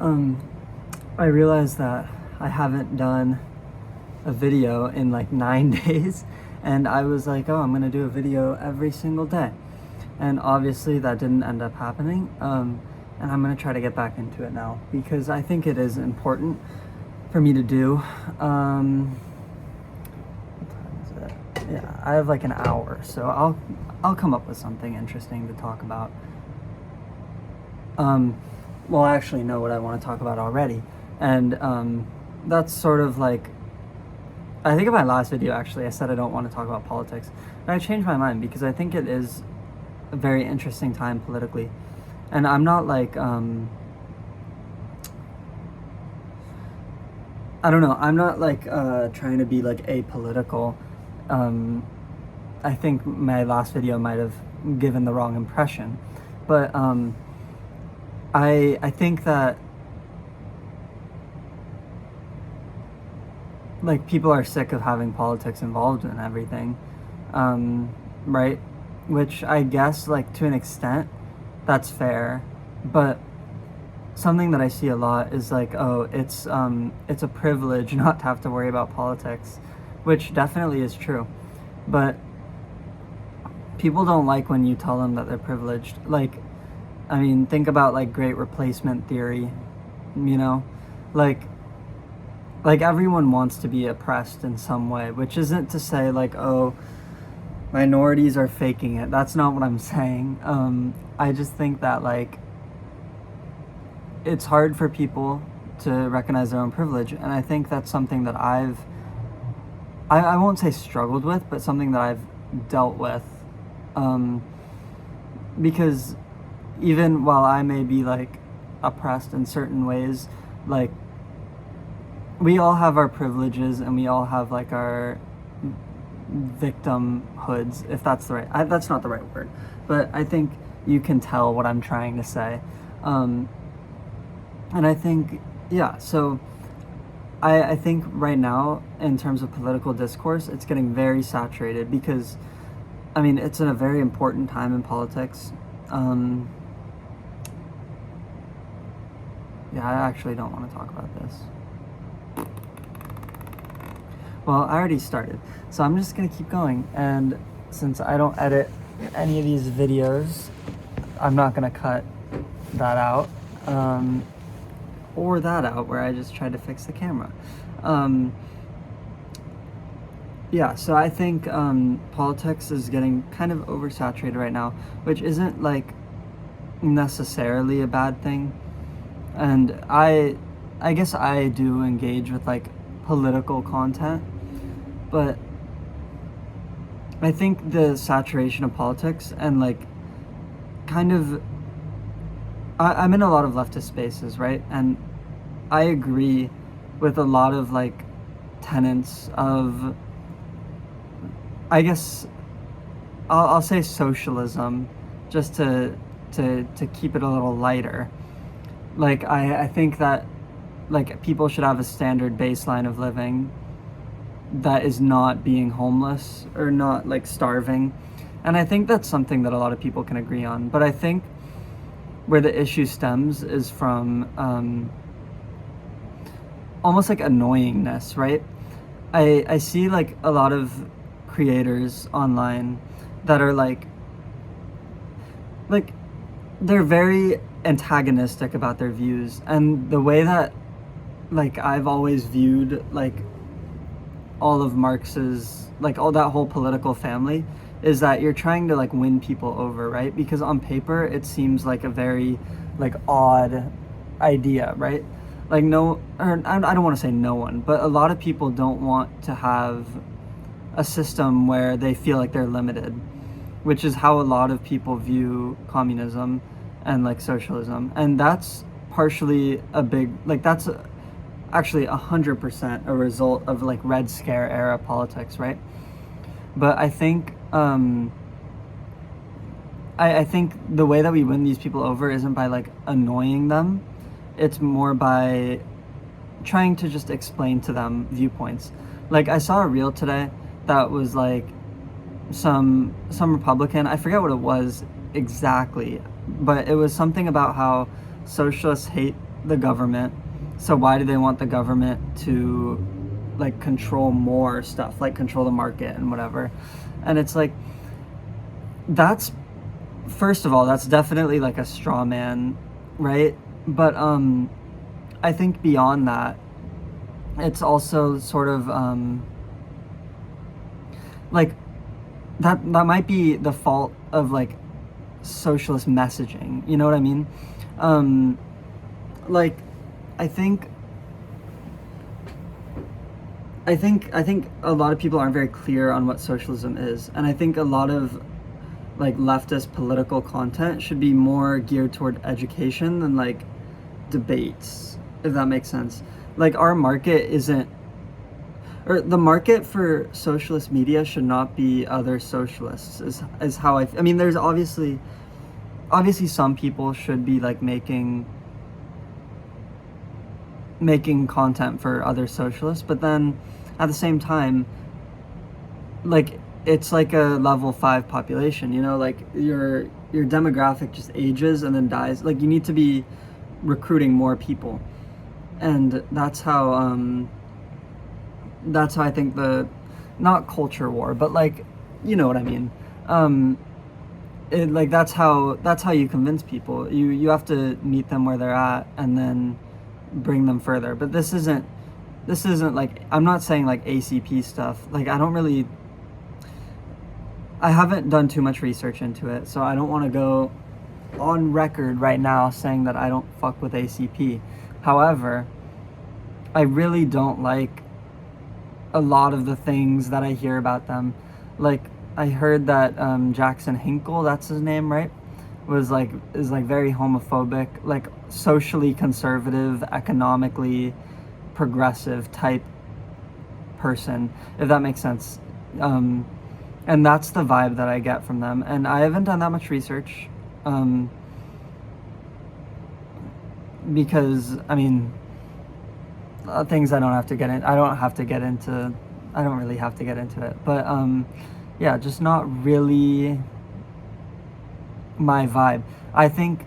Um, I realized that I haven't done a video in like 9 days, and I was like, oh, I'm gonna do a video every single day. And obviously that didn't end up happening. And I'm gonna try to get back into it now because I think it is important for me to do. What time is it? Yeah, I have like an hour, so I'll come up with something interesting to talk about. Well, I actually know what I want to talk about already, and that's sort of like, I think in my last video actually I said I don't want to talk about politics, and I changed my mind because I think it is a very interesting time politically, and I'm not like I don't know, I'm not like trying to be like apolitical. I think my last video might have given the wrong impression, but I think that like people are sick of having politics involved in everything, right? Which I guess like to an extent that's fair, but something that I see a lot is like, oh, it's a privilege not to have to worry about politics, which definitely is true, but people don't like when you tell them that they're privileged. Like, I mean, think about like great replacement theory, you know? Like everyone wants to be oppressed in some way, which isn't to say like, oh, minorities are faking it. That's not what I'm saying. I just think that like it's hard for people to recognize their own privilege, and I think that's something that I won't say struggled with, but something that I've dealt with, because even while I may be like oppressed in certain ways, like we all have our privileges and we all have like our victimhoods, if that's the right, that's not the right word, but I think you can tell what I'm trying to say. And I think, yeah, so I think right now in terms of political discourse, it's getting very saturated because, I mean, it's in a very important time in politics. Yeah, I actually don't want to talk about this. Well, I already started, so I'm just gonna keep going, and since I don't edit any of these videos, I'm not gonna cut that out, or that out where I just tried to fix the camera. Yeah, so I think politics is getting kind of oversaturated right now, which isn't like necessarily a bad thing. And I guess I do engage with like political content, but I think the saturation of politics and like kind of I'm in a lot of leftist spaces, right? And I agree with a lot of like tenets of, I guess I'll say socialism, just to keep it a little lighter. Like I think that like people should have a standard baseline of living that is not being homeless or not like starving. And I think that's something that a lot of people can agree on. But I think where the issue stems is from almost like annoyingness, right? I see like a lot of creators online that are like they're very antagonistic about their views, and the way that like I've always viewed like all of Marx's, like all that whole political family, is that you're trying to like win people over, right? Because on paper it seems like a very like odd idea, right? Like no, or I don't want to say no one, but a lot of people don't want to have a system where they feel like they're limited, which is how a lot of people view communism and like socialism. And that's partially a big, like that's actually 100% a result of like Red Scare era politics, right? But I think I think the way that we win these people over isn't by like annoying them, it's more by trying to just explain to them viewpoints. Like I saw a reel today that was like some Republican, I forget what it was exactly, but it was something about how socialists hate the government. So why do they want the government to like control more stuff, like control the market and whatever? And it's like, that's, first of all, that's definitely like a straw man, right? But I think beyond that, it's also sort of like that might be the fault of like socialist messaging. You know what I mean? Like I think I think a lot of people aren't very clear on what socialism is, and I think a lot of like leftist political content should be more geared toward education than like debates, if that makes sense. Like our market isn't, or the market for socialist media should not be other socialists, is how I mean, there's obviously some people should be like making content for other socialists, but then at the same time, like it's like a level 5 population, you know, like your demographic just ages and then dies. Like you need to be recruiting more people, and that's how I think the, not culture war, but like, you know what I mean. Like that's how you convince people. You have to meet them where they're at and then bring them further. But this isn't like, I'm not saying like ACP stuff. Like I haven't done too much research into it, so I don't want to go on record right now saying that I don't fuck with ACP. However, I really don't like a lot of the things that I hear about them. Like I heard that Jackson Hinkle, that's his name, right? Is like very homophobic, like socially conservative, economically progressive type person, if that makes sense. And that's the vibe that I get from them. And I haven't done that much research, because I mean, things I don't have to get in. I don't really have to get into it. But yeah, just not really my vibe. I think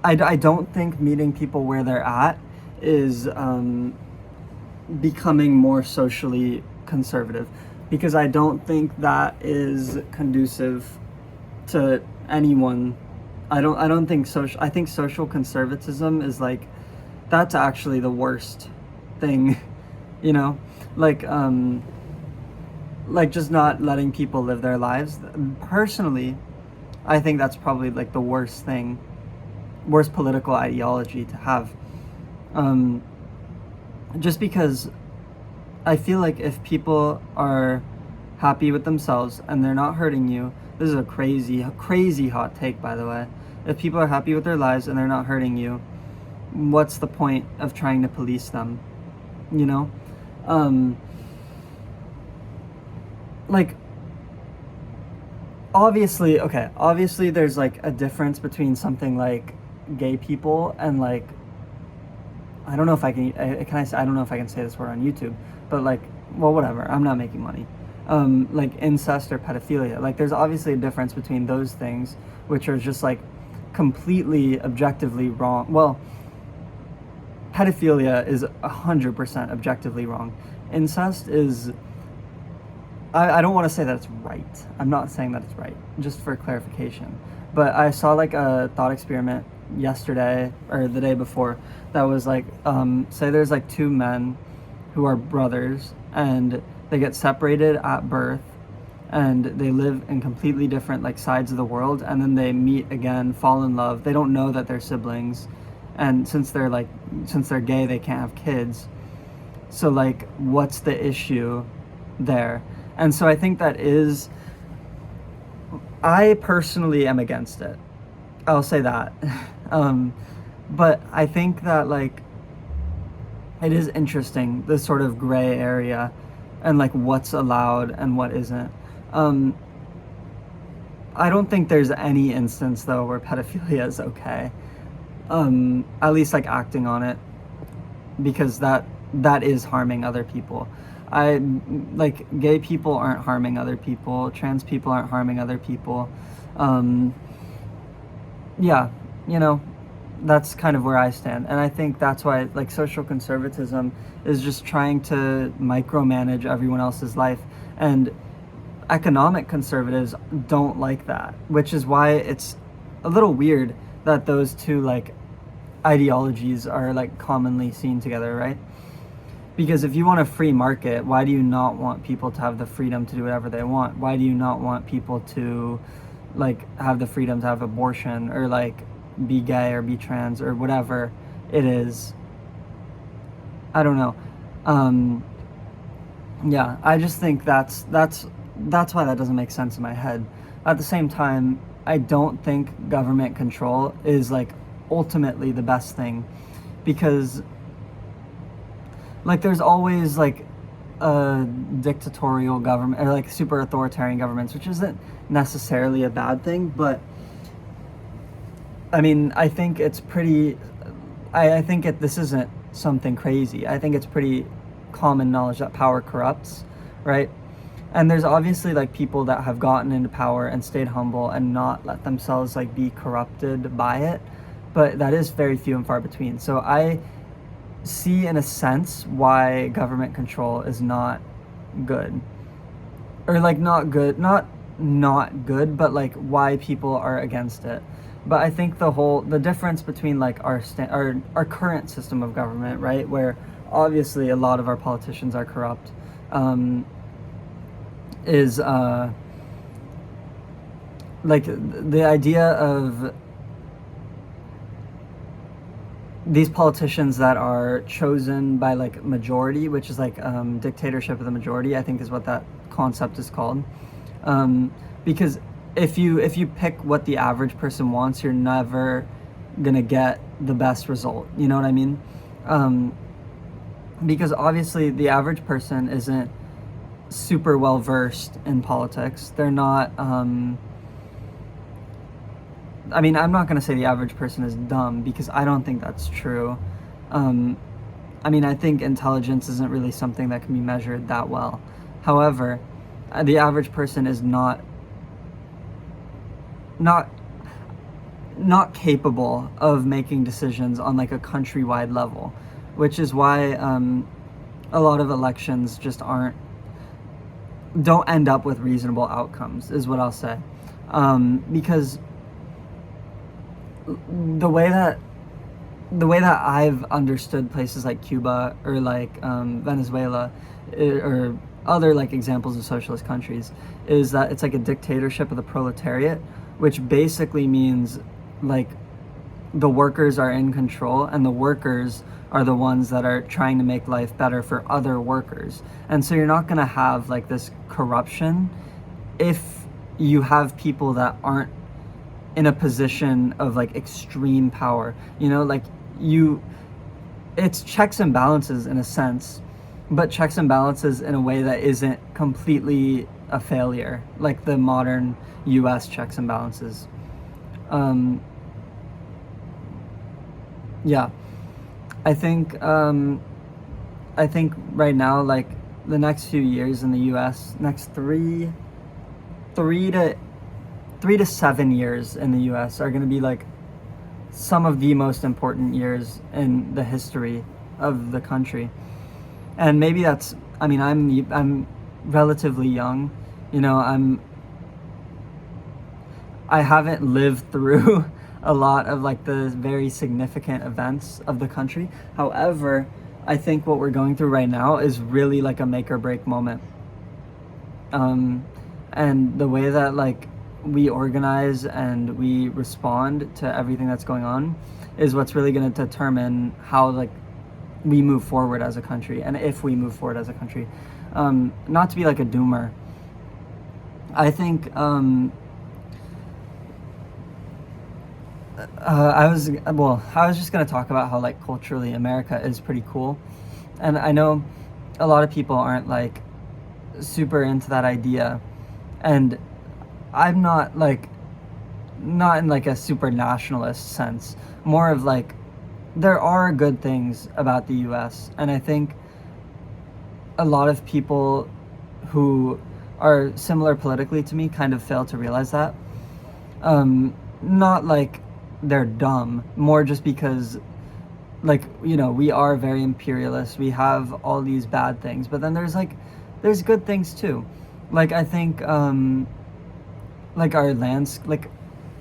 I don't think meeting people where they're at is becoming more socially conservative, because I don't think that is conducive to anyone. I think social conservatism is like, that's actually the worst thing, you know, like just not letting people live their lives. Personally, I think that's probably like the worst political ideology to have. Just because I feel like if people are happy with themselves and they're not hurting you, this is a crazy hot take, by the way. If people are happy with their lives and they're not hurting you, what's the point of trying to police them? You know? Like, obviously there's like a difference between something like gay people and like, I don't know if I can I don't know if I can say this word on YouTube, but like, well, whatever, I'm not making money. Like incest or pedophilia. Like there's obviously a difference between those things, which are just like completely objectively wrong. Well, pedophilia is 100% objectively wrong. Incest is, I don't want to say that it's right. I'm not saying that it's right, just for clarification. But I saw like a thought experiment yesterday or the day before that was like, say there's like two men who are brothers and they get separated at birth and they live in completely different like sides of the world, and then they meet again, fall in love. They don't know that they're siblings, and since they're gay, they can't have kids. So like, what's the issue there? And so I think I personally am against it. I'll say that. But I think that like, it is interesting, this sort of gray area and like what's allowed and what isn't. I don't think there's any instance though where pedophilia is okay. At least like acting on it, because that is harming other people. Like gay people aren't harming other people, trans people aren't harming other people. Yeah, you know, that's kind of where I stand, and I think that's why like social conservatism is just trying to micromanage everyone else's life, and economic conservatives don't like that, which is why it's a little weird that those two like ideologies are like commonly seen together, right? Because if you want a free market, why do you not want people to have the freedom to do whatever they want? Why do you not want people to like have the freedom to have abortion, or like be gay or be trans or whatever it is? I don't know. Yeah, I just think that's why that doesn't make sense in my head. At the same time, I don't think government control is like ultimately the best thing, because like there's always like a dictatorial government or like super authoritarian governments, which isn't necessarily a bad thing, but I mean, I think it's pretty I think this isn't something crazy. I think it's pretty common knowledge that power corrupts, right? And there's obviously like people that have gotten into power and stayed humble and not let themselves like be corrupted by it, but that is very few and far between. So I see in a sense why government control is not good, or like not good, not good, but like why people are against it. But I think the difference between like our current system of government, right, where obviously a lot of our politicians are corrupt, is like the idea of these politicians that are chosen by like majority, which is like dictatorship of the majority, I think is what that concept is called. Because if you pick what the average person wants, you're never gonna get the best result. You know what I mean? Because obviously the average person isn't super well versed in politics. They're not. I mean, I'm not going to say the average person is dumb, because I don't think that's true. I mean, I think intelligence isn't really something that can be measured that well. However, the average person is not capable of making decisions on like a countrywide level, which is why a lot of elections just don't end up with reasonable outcomes, is what I'll say. Because the way that I've understood places like Cuba or like Venezuela, or other like examples of socialist countries, is that it's like a dictatorship of the proletariat, which basically means like the workers are in control, and the workers are the ones that are trying to make life better for other workers. And so you're not going to have like this corruption if you have people that aren't in a position of like extreme power. You know, like it's checks and balances in a sense, but checks and balances in a way that isn't completely a failure, like the modern US checks and balances. Yeah, I think right now, like the next few years in the US, next three to 7 years in the US are going to be like some of the most important years in the history of the country. And maybe that's, I mean, I'm relatively young, you know, I haven't lived through a lot of like the very significant events of the country. However, I think what we're going through right now is really like a make or break moment. And the way that like we organize and we respond to everything that's going on is what's really going to determine how like we move forward as a country, and if we move forward as a country. Not to be like a doomer, I think I was just going to talk about how like culturally America is pretty cool, and I know a lot of people aren't like super into that idea, and I'm not in like a super nationalist sense, more of like there are good things about the US, and I think a lot of people who are similar politically to me kind of fail to realize that. Not like they're dumb, more just because, like, you know, we are very imperialist, we have all these bad things, but then there's good things too. Like, I think like our lands, like,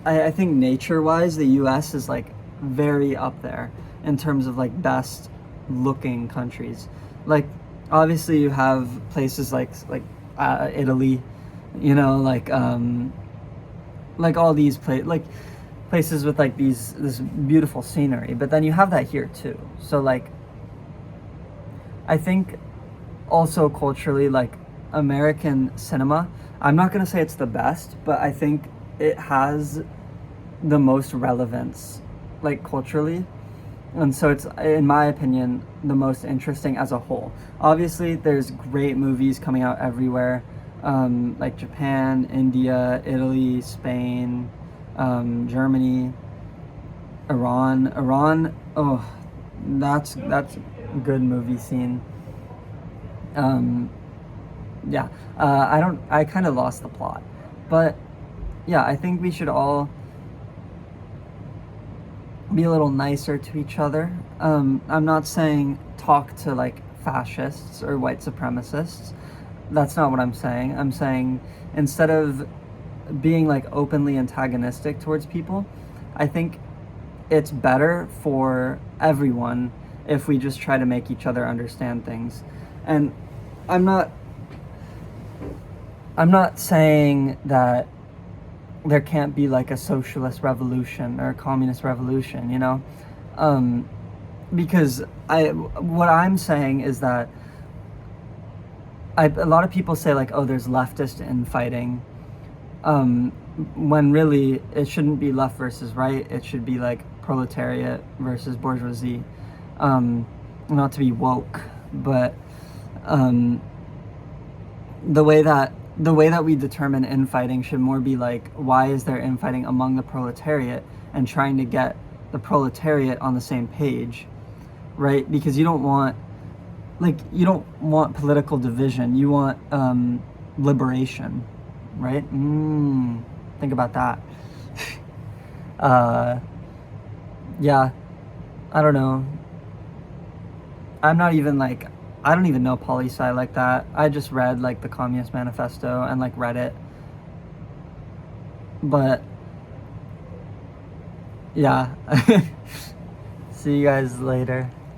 I think nature wise the US is like very up there in terms of like best looking countries. Like, obviously you have places like Italy, you know, like all these places with like this beautiful scenery, but then you have that here too. So like, I think also culturally, like, American cinema, I'm not going to say it's the best, but I think it has the most relevance, like, culturally. And so it's, in my opinion, the most interesting as a whole. Obviously, there's great movies coming out everywhere, like Japan, India, Italy, Spain, Germany, Iran. Iran, oh, that's a good movie scene. Um, yeah, I kind of lost the plot, but yeah, I think we should all be a little nicer to each other. I'm not saying talk to like fascists or white supremacists. That's not what I'm saying. I'm saying instead of being like openly antagonistic towards people, I think it's better for everyone if we just try to make each other understand things. And I'm not I'm not saying that there can't be like a socialist revolution or a communist revolution, you know? Um, because what I'm saying is that a lot of people say like, oh, there's leftist infighting, when really it shouldn't be left versus right. It should be like proletariat versus bourgeoisie. Not to be woke, but um, the way that we determine infighting should more be like, why is there infighting among the proletariat, and trying to get the proletariat on the same page, right? Because you don't want political division. You want liberation, right? Think about that. Yeah, I don't know. I'm not even like, I don't even know poli-sci like that. I just read like the Communist Manifesto and like read it. But yeah. See you guys later.